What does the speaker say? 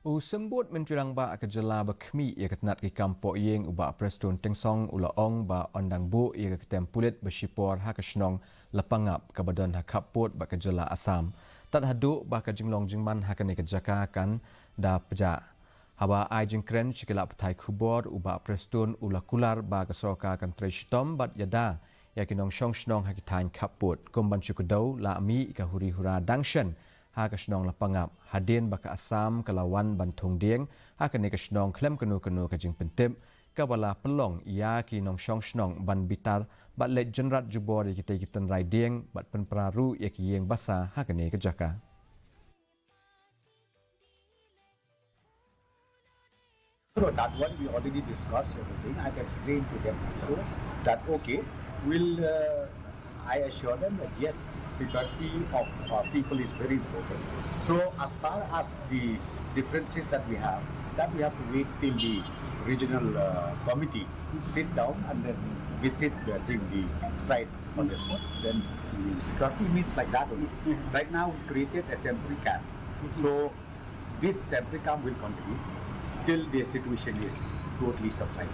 Symbud Myntri Rangbah ke Jylla berkemi ia ketenat ke kampung yeng ubah Preston Tengsong ulaong ba ondang bu ia ke Ktem Pulit Shipor ke Shnong Lapangap ke badan hakaput ba ke Jylla Asam. Tat haduk ba ke jinglong jingman hakane ke Jaka kan da peja. Haba ai jingkren sikila petai kubor ubah Preston ulakular ba ke soka kan Treshitom bat yada ya kinong Shnong hakitain kaput kumban syukudau la ami ke huri hura dangshen ha ke Shnong Lapangap hadin baka Asam kelawan bantung dieng ha ke Shnong klem kenu ke jing pentip ke bala pelong ia ki nong Shnong ban bitar bat let jenrat jubor kita rai dieng bat penperaru ia ki yeng basa ha ke Jaka. So that one we already discussed everything. I've explained to them also that okay, I assure them that yes, security of people is very important. So as far as the differences that we have to wait till the regional committee sit down and then visit the site on the spot. Then security means like that only. Right now we created a temporary camp. So this temporary camp will continue till the situation is totally subsided.